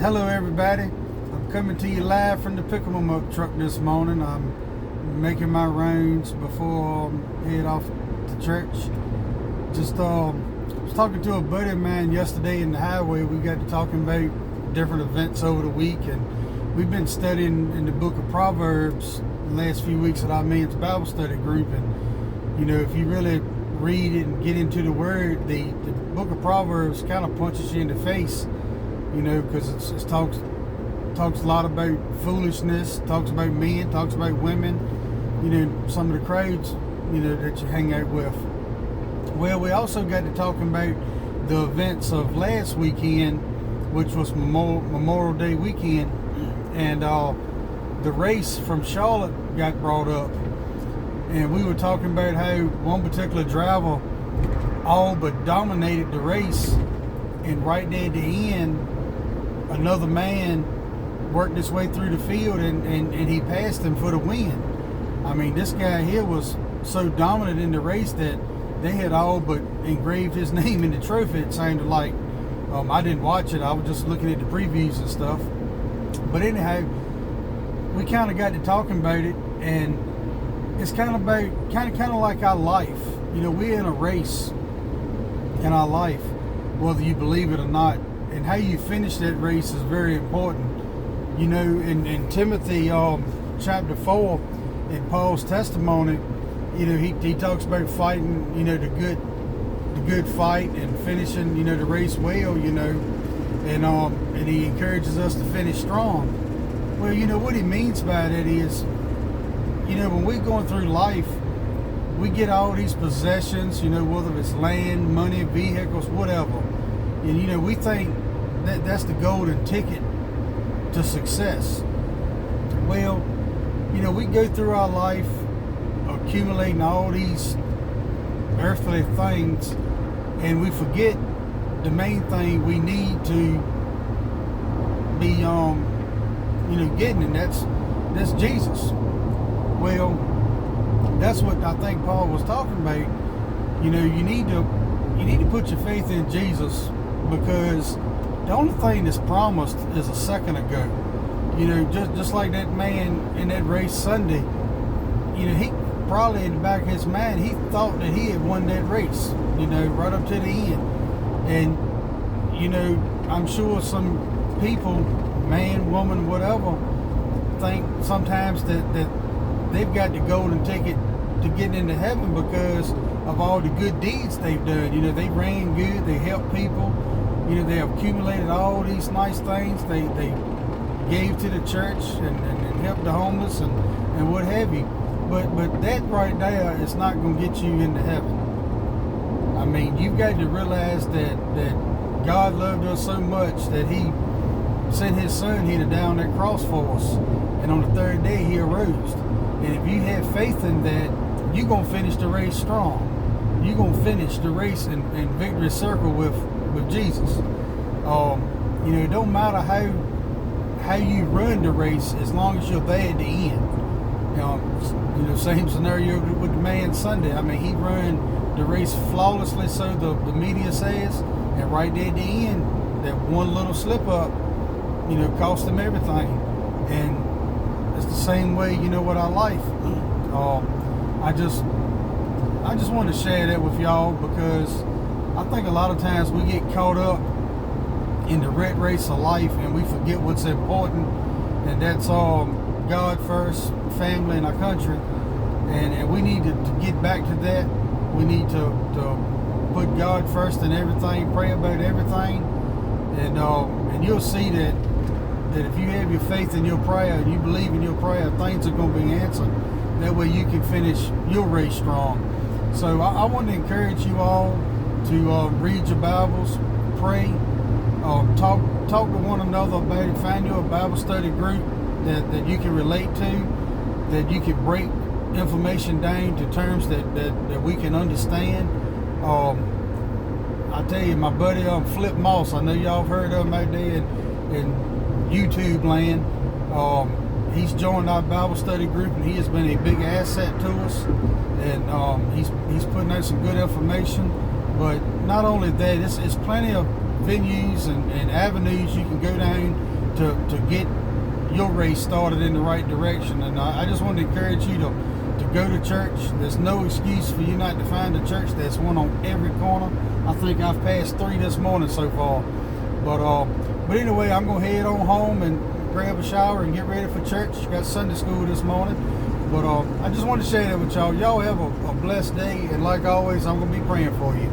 Hello everybody, I'm coming to you live from the Pick 'em Up truck this morning. I'm making my rounds before I head off to church. Just was talking to a buddy of mine yesterday in the highway. We got to talking about different events over the week, and we've been studying in the book of Proverbs the last few weeks at our men's Bible study group. And you know, if you really read it and get into the word, the book of Proverbs kind of punches you in the face, you know, because it talks a lot about foolishness, talks about men, talks about women, you know, some of the crowds, you know, that you hang out with. Well, we also got to talking about the events of last weekend, which was Memorial Day weekend, and the race from Charlotte got brought up, and we were talking about how one particular driver all but dominated the race, and right there at the end, another man worked his way through the field and he passed him for the win. I mean, this guy here was so dominant in the race that they had all but engraved his name in the trophy, it sounded like. I didn't watch it, I was just looking at the previews and stuff. But anyhow, we kind of got to talking about it, and it's kind of like our life. You know, we're in a race in our life, whether you believe it or not. And how you finish that race is very important. You know, in Timothy chapter 4, in Paul's testimony, you know, he talks about fighting, you know, the good fight and finishing, you know, the race well, you know, and he encourages us to finish strong. Well, you know, what he means by that is, you know, when we're going through life, we get all these possessions, you know, whether it's land, money, vehicles, whatever. And, you know, we think that that's the golden ticket to success. Well, you know, we go through our life accumulating all these earthly things, and we forget the main thing we need to be, you know, getting, and that's Jesus. Well, that's what I think Paul was talking about. You know, you need to put your faith in Jesus, because the only thing that's promised is a second ago. You know, just like that man in that race Sunday, you know, he probably in the back of his mind, he thought that he had won that race, you know, right up to the end. And, you know, I'm sure some people, man, woman, whatever, think sometimes that they've got the golden ticket to getting into heaven because of all the good deeds they've done. You know, they ran good, they helped people, you know, they accumulated all these nice things, they gave to the church and helped the homeless and what have you. But that right there is not going to get you into heaven. I mean, you've got to realize that God loved us so much that he sent his son here to down that cross for us, and on the third day he arose. And if you have faith in that, you're going to finish the race strong. You're going to finish the race in victory circle with Jesus. You know, it don't matter how you run the race, as long as you're there at the end. You know, same scenario with the man Sunday. I mean, he ran the race flawlessly, so the media says, and right there at the end, that one little slip up, you know, cost him everything. And it's the same way, you know, with our life. I just want to share that with y'all, because I think a lot of times we get caught up in the rat race of life, and we forget what's important, and that's God first, family, and our country. And we need to get back to that. We need to put God first in everything, pray about everything, and you'll see that if you have your faith in your prayer and you believe in your prayer, things are going to be answered. That way you can finish your race strong. So I want to encourage you all to read your Bibles, pray, talk to one another about it. Find you a Bible study group that you can relate to, that you can break information down to terms that we can understand. I tell you, my buddy Flip Moss, I know y'all have heard of him out there in YouTube land. He's joined our Bible study group, and he has been a big asset to us. And he's putting out some good information. But not only that, it's plenty of venues and avenues you can go down to get your race started in the right direction. And I just want to encourage you to go to church. There's no excuse for you not to find a church. There's one on every corner. I think I've passed 3 this morning so far. But anyway, I'm gonna head on home and grab a shower and get ready for church. Got Sunday school this morning. But I just wanted to share that with y'all. Y'all have a blessed day, and like always, I'm gonna be praying for you.